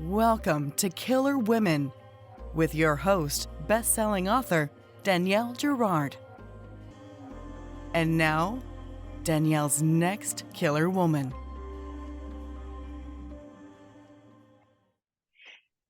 Welcome to Killer Women with your host, best-selling author Danielle Girard. And now, Danielle's next killer woman.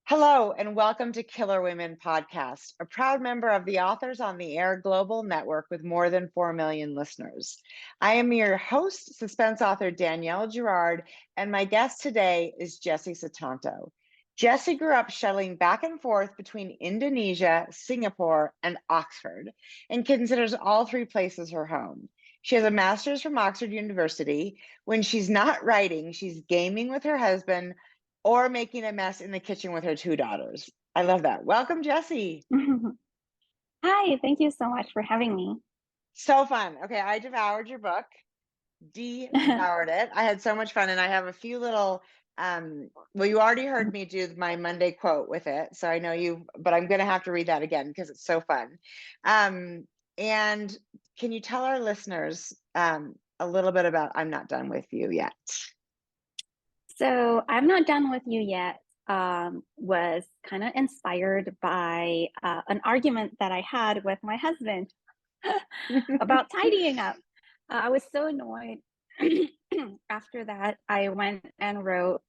Hello, and welcome to Killer Women Podcast, a proud member of the Authors on the Air Global Network with more than 4 million listeners. I am your host, suspense author Danielle Girard, and my guest today is Jesse Sutanto. Jesse grew up shuttling back and forth between Indonesia, Singapore, and Oxford, and considers all three places her home. She has a master's from Oxford University. When she's not writing, she's gaming with her husband, or making a mess in the kitchen with her two daughters. I love that. Welcome, Jesse. Hi, thank you so much for having me. So fun. Okay, I devoured your book, devoured it. I had so much fun, and I have a few little, well, you already heard me do my Monday quote with it, so I know you, but I'm going to have to read that again because it's so fun. And can you tell our listeners a little bit about I'm Not Done With You Yet? So I'm Not Done With You Yet was kind of inspired by an argument that I had with my husband about tidying up. I was so annoyed. After that, I went and wrote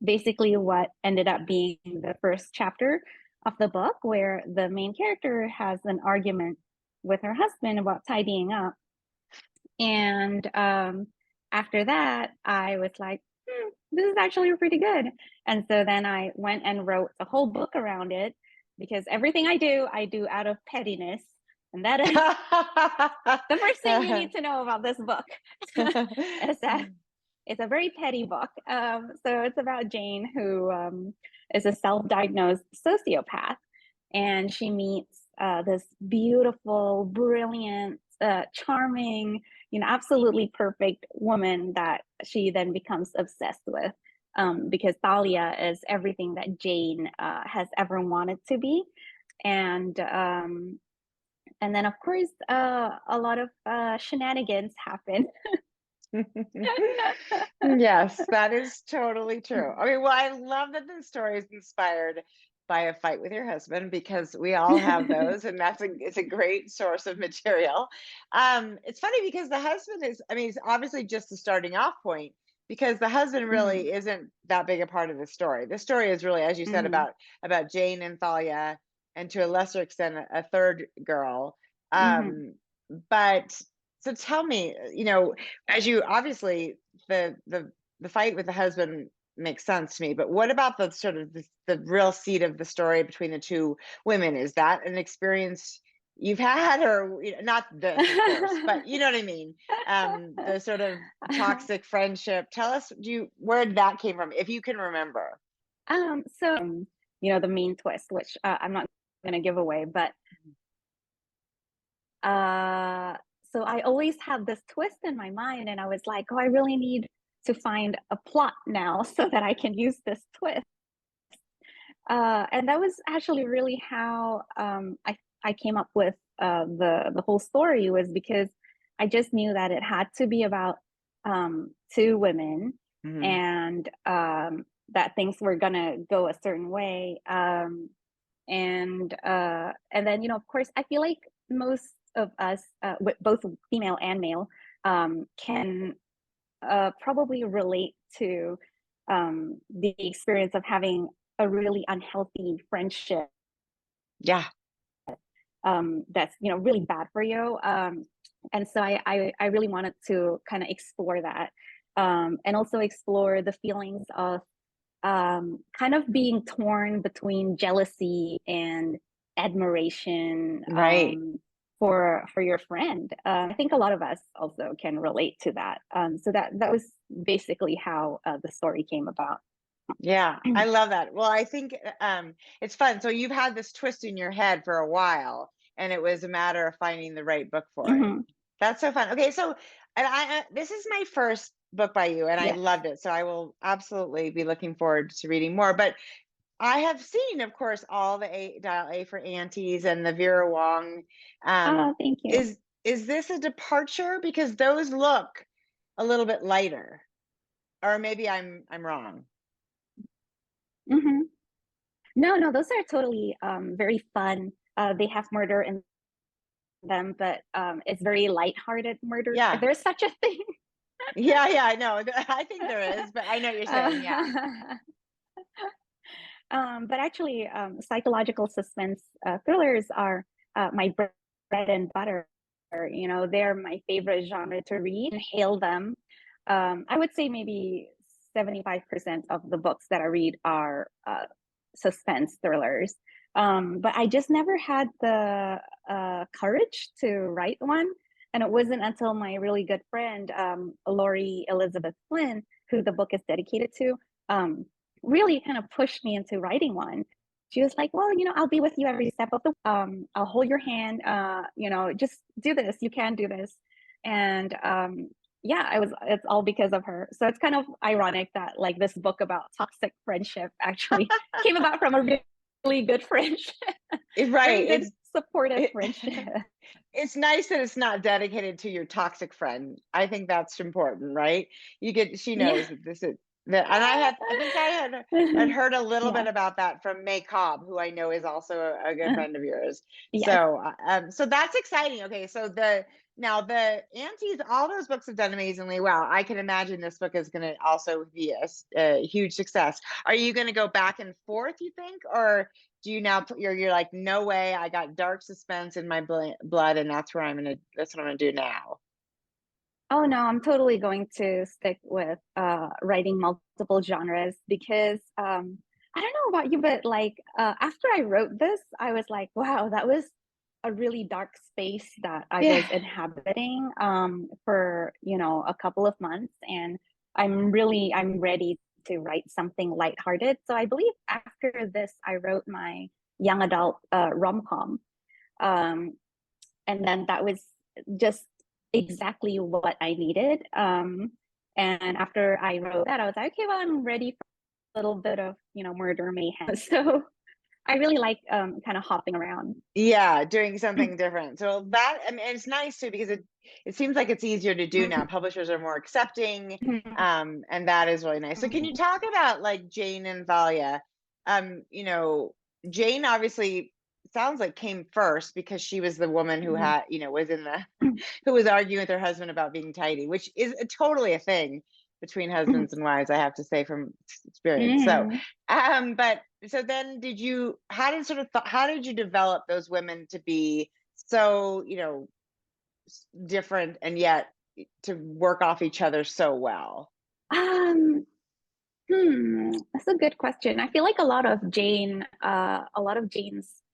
basically what ended up being the first chapter of the book, where the main character has an argument with her husband about tidying up. And after that, I was like, this is actually pretty good. And so then I went and wrote a whole book around it, because everything I do out of pettiness. And that is the first thing you need to know about this book. Is that it's a very petty book. So it's about Jane, who is a self-diagnosed sociopath. And she meets this beautiful, brilliant, charming, absolutely perfect woman that she then becomes obsessed with, because Thalia is everything that Jane has ever wanted to be. And then, of course, a lot of shenanigans happen. Yes, that is totally true. I mean, well, I love that the story is inspired by a fight with your husband, because we all have those, and it's a great source of material. It's funny because the husband is, I mean, it's obviously just the starting off point, because the husband really isn't that big a part of the story. The story is really, as you said, about Jane and Thalia, and to a lesser extent, a third girl. But so tell me, as you obviously the fight with the husband makes sense to me, but what about the sort of the real seed of the story between the two women? Is that an experience you've had, or not this, of course, but you know what I mean? The sort of toxic friendship. Tell us, where that came from, if you can remember. So the main twist, which I'm not going to give away, but so I always had this twist in my mind, and I was like, oh, I really need to find a plot now so that I can use this twist. And that was actually really how I came up with the whole story, was because I just knew that it had to be about two women, and that things were gonna go a certain way. And then, of course, I feel like most of us, both female and male, can probably relate to the experience of having a really unhealthy friendship. Yeah. That's really bad for you. And so I really wanted to kind of explore that, and also explore the feelings of kind of being torn between jealousy and admiration, Right. for your friend. I think a lot of us also can relate to that. So that was basically how the story came about. Yeah, I love that. Well, I think it's fun. So you've had this twist in your head for a while, and it was a matter of finding the right book for it. That's so fun. Okay, so and this is my first book by you, and I loved it. So I will absolutely be looking forward to reading more. But I have seen, of course, all the Dial A for Aunties and the Vera Wong. Oh, thank you. Is this a departure? Because those look a little bit lighter, or maybe I'm wrong. Mm-hmm. No, those are totally very fun. They have murder in them, but it's very lighthearted murder. Yeah. There's such a thing. Yeah, I know. I think there is, but I know what you're saying. Yeah. Uh, but actually, psychological suspense thrillers are my bread and butter. You know, they're my favorite genre to read and hail them. I would say maybe 75% of the books that I read are suspense thrillers. But I just never had the courage to write one. And it wasn't until my really good friend, Lori Elizabeth Flynn, who the book is dedicated to, really kind of pushed me into writing one. She was like, well, I'll be with you every step of the I'll hold your hand, just do this, you can do this. And yeah, it's all because of her. So it's kind of ironic that like this book about toxic friendship actually came about from a really good friendship. Right. Very good supportive friendship. It's nice that it's not dedicated to your toxic friend. I think that's important, right? She Yeah. knows that this is that, and I think had heard a little Yeah. bit about that from May Cobb, who I know is also a good friend of yours. Yes. So that's exciting. Okay, so now the aunties, all those books have done amazingly well. I can imagine this book is going to also be a huge success. Are you going to go back and forth, you think, or do you now you're like, no way, I got dark suspense in my blood, and that's what I'm gonna do now? Oh no, I'm totally going to stick with writing multiple genres because I don't know about you, but like after I wrote this, I was like, wow, that was a really dark space that I Yeah. was inhabiting for, a couple of months, and I'm ready to write something lighthearted. So I believe after this, I wrote my young adult rom-com. Um, and then that was just exactly what I needed. And after I wrote that, I was like, okay, well, I'm ready for a little bit of murder mayhem. So I really like kind of hopping around. Yeah, doing something different. So that, I mean, it's nice too, because it seems like it's easier to do now. Publishers are more accepting, and that is really nice. So can you talk about like Jane and Thalia? Jane obviously sounds like came first because she was the woman who had, was in the who was arguing with her husband about being tidy, which is totally a thing between husbands and wives, I have to say from experience. So, but so then how did you develop those women to be so, different and yet to work off each other so well? um, that's a good question. I feel like a lot of Jane's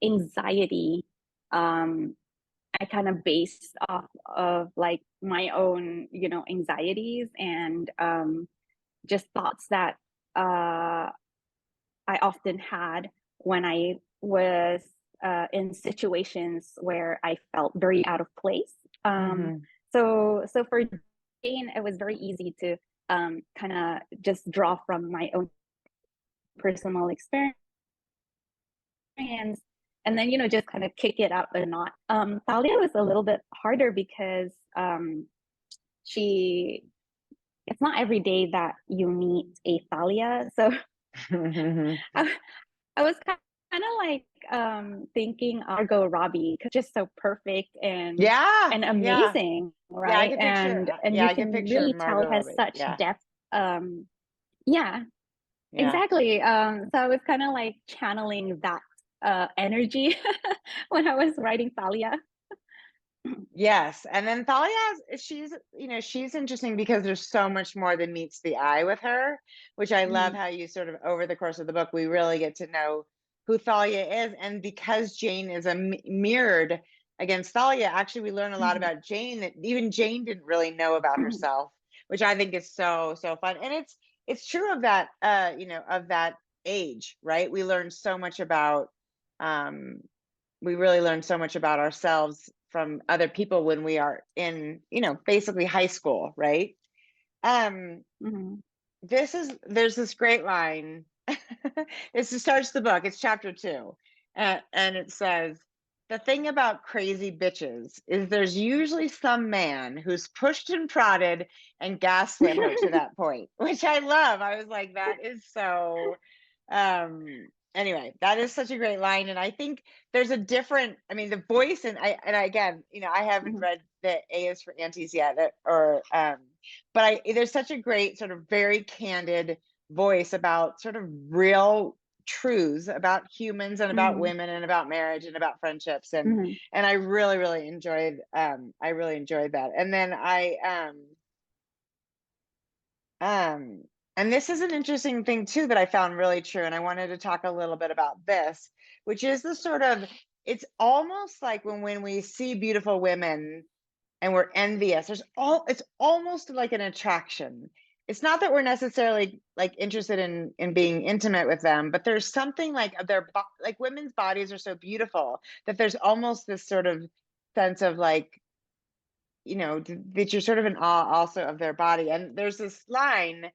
anxiety, I kind of based off of like my own, anxieties and just thoughts that I often had when I was in situations where I felt very out of place. Um, Mhm. so for Jane, it was very easy to kind of just draw from my own personal experience and then just kind of kick it up a notch. Thalia was a little bit harder because she it's not every day that you meet a Thalia. So I, I was kind of like thinking Margot Robbie, because just so perfect Yeah, and yeah, amazing, yeah. I right? can picture. And Yeah, you I can can picture really tell Margot it has Robbie. such Yeah, depth. Yeah, yeah. exactly. So I was kind of like channeling that energy when I was writing Thalia. Yes, and then Thalia she's interesting because there's so much more than meets the eye with her, which I love Mhm, how you sort of over the course of the book we really get to know who Thalia is, and because Jane is mirrored against Thalia, actually we learn a lot mhm, about Jane that even Jane didn't really know about mhm, herself, which I think is so fun, and it's true of that of that age, right? Um we really learn so much about ourselves from other people when we are in, basically high school, right? Um, mhm. there's this great line. This starts the book. It's chapter 2, and it says, "The thing about crazy bitches is there's usually some man who's pushed and prodded and gaslit her to that point," which I love. I was like, that is so Anyway, that is such a great line. And I think there's a different, I mean, the voice, and again, I haven't read the A is for Aunties yet, but there's such a great sort of very candid voice about sort of real truths about humans and about women and about marriage and about friendships. And I really, really enjoyed, that. And then and this is an interesting thing too that I found really true, and I wanted to talk a little bit about this, which is the sort of, it's almost like when we see beautiful women and we're envious, it's almost like an attraction. It's not that we're necessarily like interested in being intimate with them, but there's something like like women's bodies are so beautiful that there's almost this sort of sense of like, that you're sort of in awe also of their body. And there's this line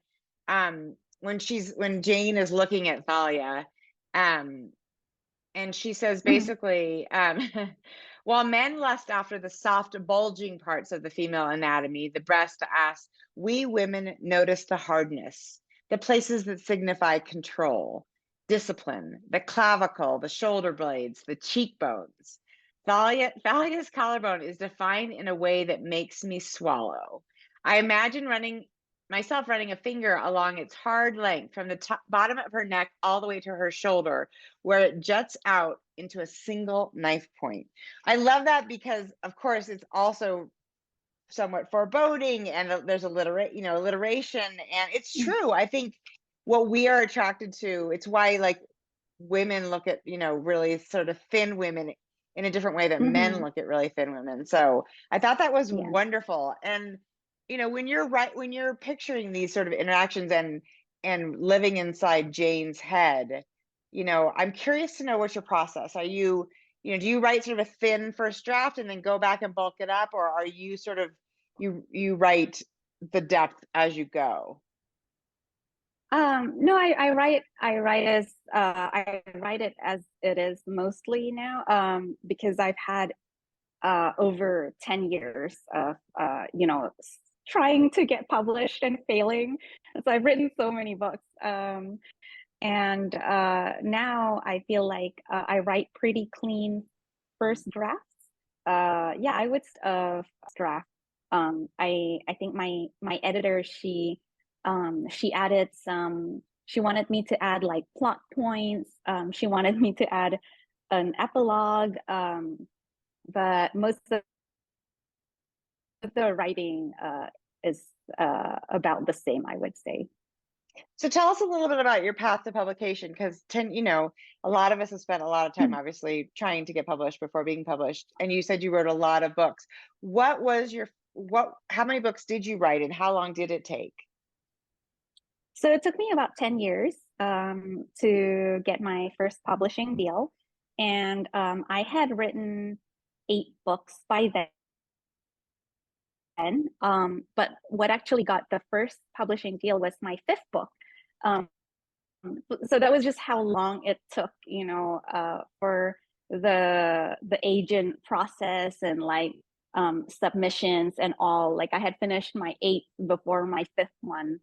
when Jane is looking at Thalia, and she says basically, while men lust after the soft bulging parts of the female anatomy, the breast, the ass, we women notice the hardness, the places that signify control, discipline, the clavicle, the shoulder blades, the cheekbones. Thalia's collarbone is defined in a way that makes me swallow. I imagine myself running a finger along its hard length from the bottom of her neck all the way to her shoulder, where it juts out into a single knife point. I love that because, of course, it's also somewhat foreboding, and there's alliteration, and it's true. I think what we are attracted to, it's why like women look at, really sort of thin women in a different way that men look at really thin women. So I thought that was wonderful. And when you're picturing these sort of interactions and living inside Jane's head, I'm curious to know what's your process. Are you, do you write sort of a thin first draft and then go back and bulk it up, or are you sort of you write the depth as you go? No, I write it as it is mostly now, because I've had over 10 years of trying to get published and failing. So I've written so many books. And now I feel like I write pretty clean first drafts. I would draft. I think my editor, she added some, she wanted me to add like plot points. She wanted me to add an epilogue. But most of the writing is about the same, I would say. So tell us a little bit about your path to publication, because a lot of us have spent a lot of time obviously trying to get published before being published. And you said you wrote a lot of books. How many books did you write, and how long did it take? So it took me about 10 years to get my first publishing deal. And I had written 8 books by then. But what actually got the first publishing deal was my 5th book. So that was just how long it took, for the agent process and like submissions and all. Like I had finished my 8th before my 5th one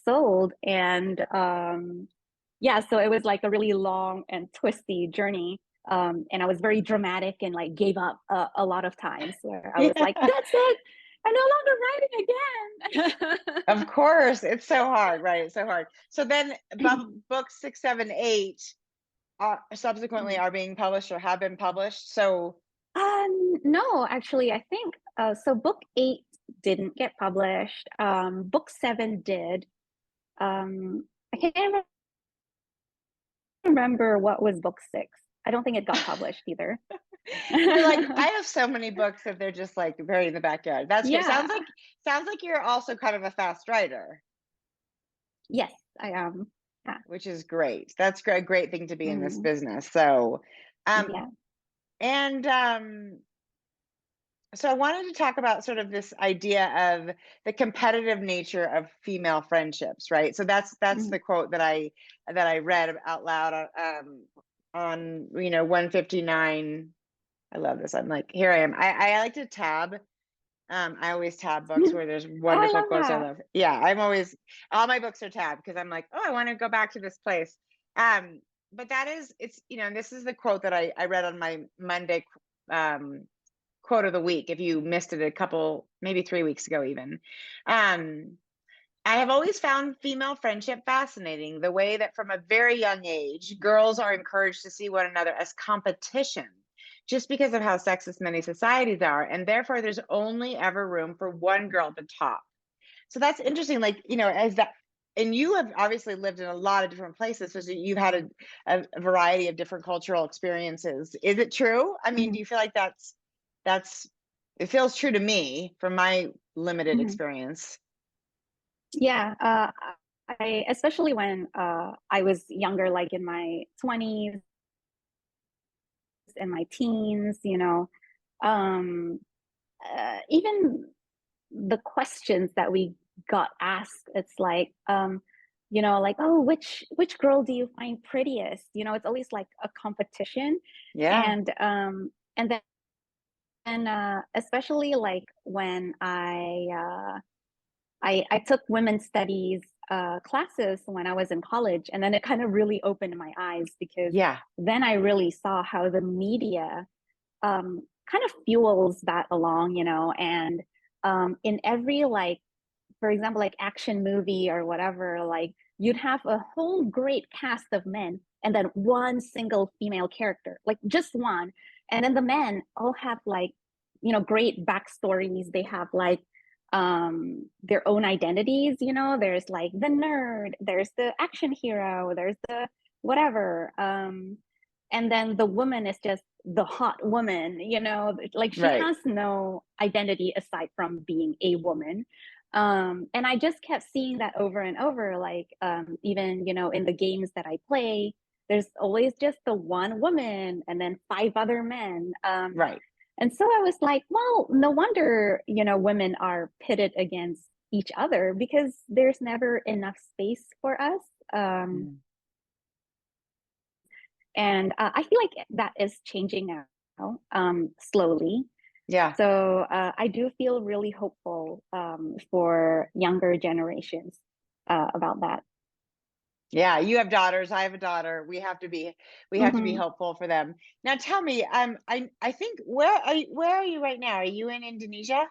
sold. And so it was like a really long and twisty journey. And I was very dramatic and like gave up a lot of times where I was like, that's it. I'm no longer writing again. Of course, it's so hard, right? It's so hard. So then books 6, 7, 8 subsequently are being published or have been published. So no, actually, I think so. Book 8 didn't get published. Book 7 did. I can't remember what was book 6. I don't think it got published either. You're like, I have so many books that they're just like buried in the backyard. That's good. Sounds like you're also kind of a fast writer. Yes, I am. Yeah. Which is great. That's a great thing to be in this business. So, and so I wanted to talk about sort of this idea of the competitive nature of female friendships, right? So that's the quote that I read out loud on 159. I love this. I'm like, here I am. I like to tab. I always tab books where there's wonderful quotes I love. Yeah, all my books are tabbed because I'm like, oh, I want to go back to this place. But that is, it's, and this is the quote that I read on my Monday quote of the week. If you missed it maybe 3 weeks ago, even. I have always found female friendship fascinating, the way that from a very young age, girls are encouraged to see one another as competition, just because of how sexist many societies are. And therefore, there's only ever room for one girl at the top. So that's interesting. Like, as that, and you have obviously lived in a lot of different places. So you've had a variety of different cultural experiences. Is it true? I mean, do you feel like it feels true to me from my limited experience? Yeah, I especially when I was younger, like in my 20s and my teens, even the questions that we got asked, it's like, like, oh, which girl do you find prettiest? It's always like a competition. Yeah. And then especially like when I took women's studies classes when I was in college, and then it kind of really opened my eyes, because Yeah. then I really saw how the media kind of fuels that along, and in every, like, for example, like action movie or whatever, like you'd have a whole great cast of men and then one single female character, like just one. And then the men all have like, great backstories. They have like their own identities, there's like the nerd, there's the action hero, there's the whatever. And then the woman is just the hot woman, like she Right. has no identity aside from being a woman. And I just kept seeing that over and over, like even in the games that I play, there's always just the one woman and then five other men. Right. And so I was like, well, no wonder women are pitted against each other, because there's never enough space for us. Mm. And I feel like that is changing now, slowly. Yeah. So I do feel really hopeful for younger generations about that. Yeah. You have daughters. I have a daughter. We have to be hopeful for them. Now tell me, I think, where are you right now? Are you in Indonesia?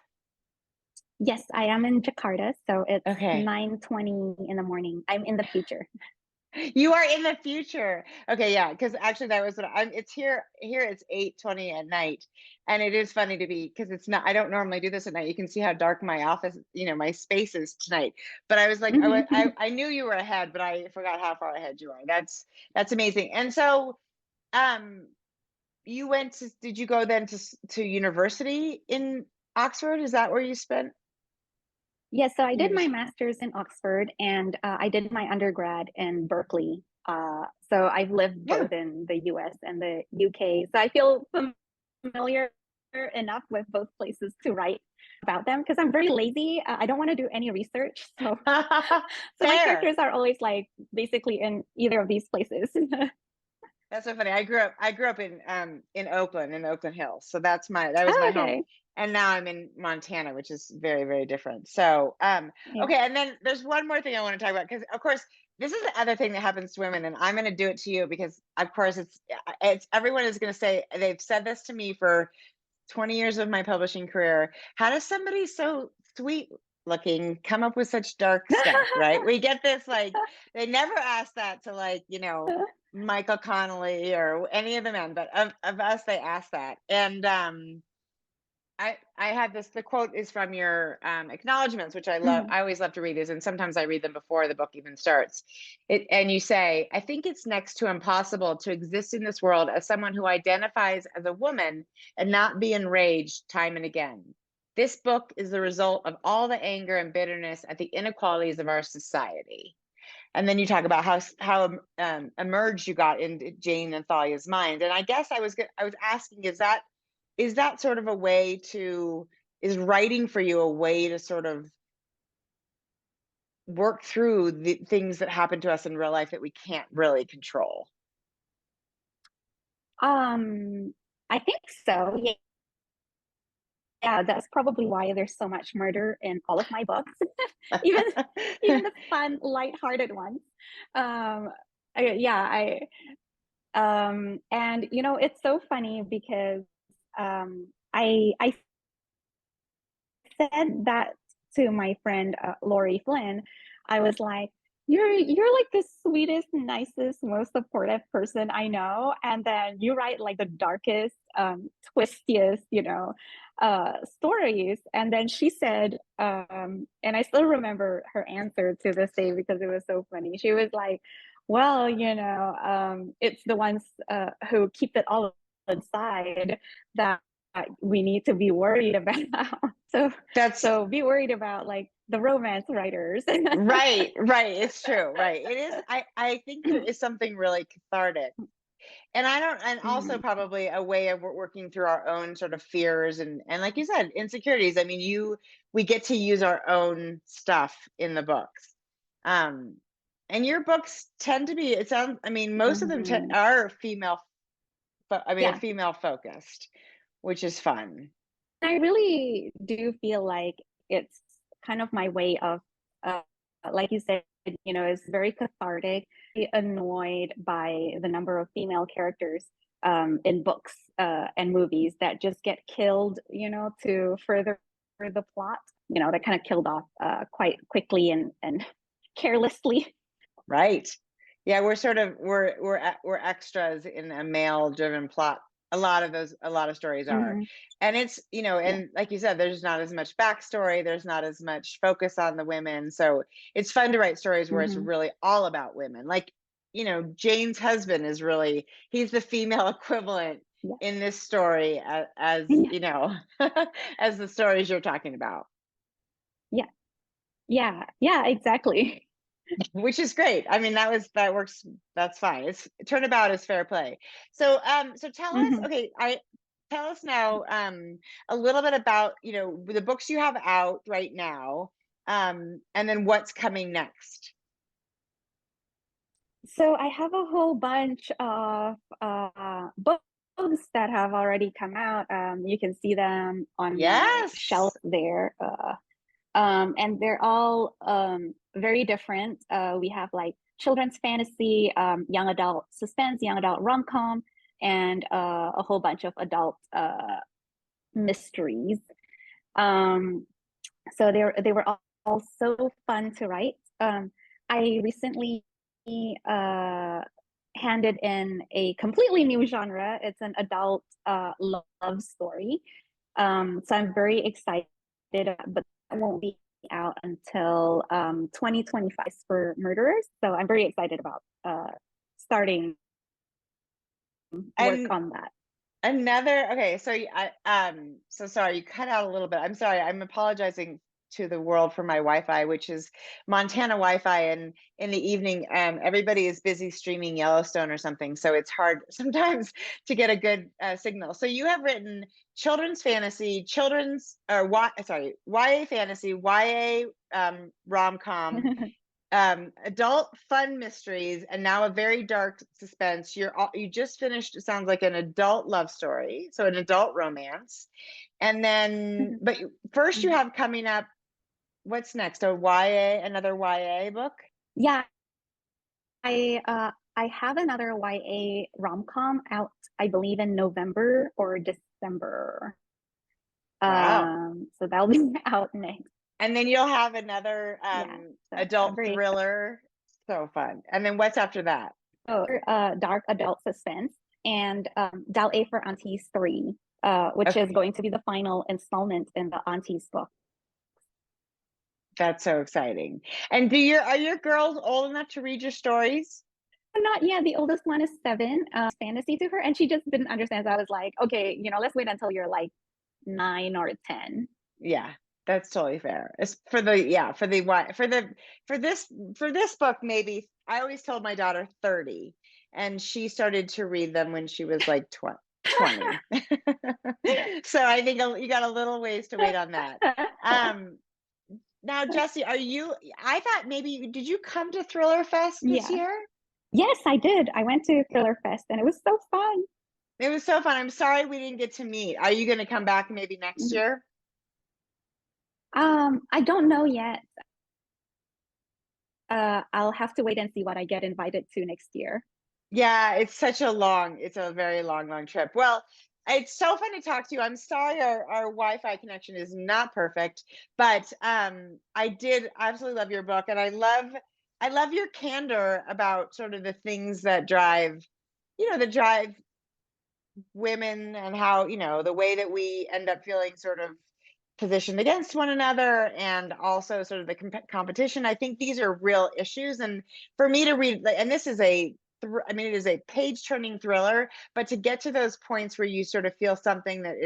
Yes, I am in Jakarta, so it's Okay. 9:20 in the morning. I'm in the future. You are in the future. Okay, yeah, because actually that was what it's here it's 8:20 at night. And it is funny to be, because it's not, I don't normally do this at night. You can see how dark my office, my space is tonight. But I was like, I knew you were ahead, but I forgot how far ahead you are. That's amazing. And so um did you go then to university in Oxford? Is that where you spent Yes, so I did my years? master's in Oxford, and I did my undergrad in Berkeley. So I've lived Yeah. both in the US and the UK. So I feel familiar enough with both places to write about them, because I'm very lazy. I don't want to do any research. So so my Fair. characters are always like basically in either of these places. That's so funny. I grew up in Oakland, in Oakland Hills. So that was my home. Okay. And now I'm in Montana, which is very, very different. So Yeah. okay, and then there's one more thing I want to talk about, because of course this is the other thing that happens to women, and I'm going to do it to you, because of course it's everyone is going to say, they've said this to me for 20 years of my publishing career. How does somebody so sweet looking come up with such dark stuff, right? We get this, like, they never ask that to, like, Michael Connolly or any of the men, but of us, they ask that. And I had this, the quote is from your acknowledgments, which I love. Mhm. I always love to read these, and sometimes I read them before the book even starts. And you say, I think it's next to impossible to exist in this world as someone who identifies as a woman and not be enraged time and again. This book is the result of all the anger and bitterness at the inequalities of our society. And then you talk about how emerged you got in Jane and Thalia's mind. And I guess I was asking, is that sort of a way to, is writing for you a way to sort of work through the things that happen to us in real life that we can't really control? Um, I think so. Yeah. Yeah, that's probably why there's so much murder in all of my books, even even the fun, lighthearted ones. Um, And it's so funny because I said that to my friend Lori Flynn. I was like, you're like the sweetest, nicest, most supportive person I know, and then you write like the darkest, twistiest, stories. And then she said, and I still remember her answer to this day because it was so funny. She was like, well, it's the ones who keep it all inside that we need to be worried about. So That's so be worried about like the romance writers. right, right. It's true, right. It is. I think there is something really cathartic. And I don't, and also Mhm, probably a way of working through our own sort of fears and like you said, insecurities. I mean, we get to use our own stuff in the books. Um, and your books tend to be, it sounds, I mean, most of them mhm. are female, are Yeah, female focused, which is fun. I really do feel like it's kind of my way of, uh, like you said, it's very cathartic. Annoyed by the number of female characters in books and movies that just get killed, to further the plot. That kind of killed off quite quickly and carelessly. Right. Yeah, we're sort of we're extras in a male driven plot. A lot of stories are. Hmm. And it's, Yeah. and like you said, there's not as much backstory, there's not as much focus on the women. So it's fun to write stories where it's Hmm. really all about women. Like, Jane's husband is really, he's the female equivalent Yeah. in this story as as the stories you're talking about. Yeah. Yeah. Yeah. Exactly. Which is great. I mean, that works. That's fine. It's turnabout is fair play. So tell us, Hmm. okay, I tell us now a little bit about, the books you have out right now, and then what's coming next. So I have a whole bunch of books that have already come out. You can see them on my shelf Yes. there. And they're all very different. We have like children's fantasy, young adult suspense, young adult rom-com, and a whole bunch of adult mysteries. Um, so they were all so fun to write. I recently uh, handed in a completely new genre. It's an adult love story. So I'm very excited, but that won't be out until 2025 for Murderers. So I'm very excited about starting work And on that. another, okay, so so sorry, you cut out a little bit. I'm sorry. I'm apologizing to the world for my Wi-Fi, which is Montana Wi-Fi, and in the evening, everybody is busy streaming Yellowstone or something, so it's hard sometimes to get a good signal. So you have written children's fantasy, YA fantasy, YA rom-com, adult fun mysteries, and now a very dark suspense. You just finished, it sounds like, an adult love story, so an adult romance. And then, but first you have coming up, what's next? Another YA book? Yeah, I have another YA rom-com out, I believe in November or December. Wow. So that'll be out next. And then you'll have another Yeah, so I'm adult very excited. thriller. So fun. And then what's after that? So, dark adult suspense and Dal A for Aunties 3, which is Okay, going to be the final installment in the Aunties book. that's so exciting. And are your girls old enough to read your stories? Not yet. The oldest one is 7, fantasy to her, and she just didn't understand. So I was like, okay, let's wait until you're like 9 or 10. Yeah, that's totally fair. It's for the yeah, for the why for this book, maybe I always told my daughter 30, and she started to read them when she was like 20. So I think you got a little ways to wait on that. Um Now, Jesse, I thought maybe, did you come to Thriller Fest this Yeah. year? Yes, I did. I went to Thriller Fest and it was so fun. It was so fun. I'm sorry we didn't get to meet. Are you going to come back maybe next Mhm. year? I don't know yet. I'll have to wait and see what I get invited to next year. Yeah, it's a very long trip. Well, it's so fun to talk to you. I'm sorry our Wi-Fi connection is not perfect, but I did absolutely love your book, and I love your candor about sort of the things that drive, that drive women, and how, the way that we end up feeling sort of positioned against one another, and also sort of the competition. I think these are real issues, and for me to read, and this is it is a page turning thriller, but to get to those points where you sort of feel something that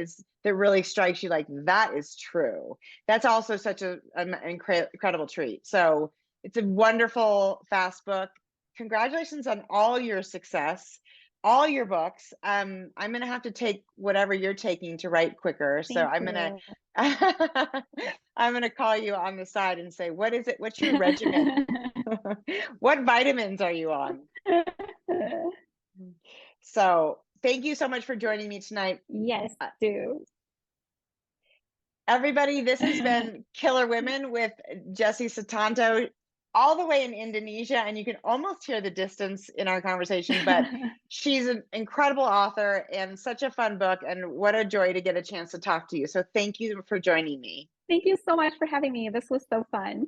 really strikes you, like that is true, that's also such an incredible treat. So it's a wonderful, fast book. Congratulations on all your success, all your books. I'm gonna have to take whatever you're taking to write quicker. So Thank I'm gonna you. I'm gonna call you on the side and say, what is it? What's your regimen? What vitamins are you on? So thank you so much for joining me tonight. Yes, do. Everybody, this has been Killer Women with Jesse Sutanto, all the way in Indonesia, and you can almost hear the distance in our conversation, but she's an incredible author and such a fun book, and what a joy to get a chance to talk to you. So thank you for joining me. Thank you so much for having me. This was so fun.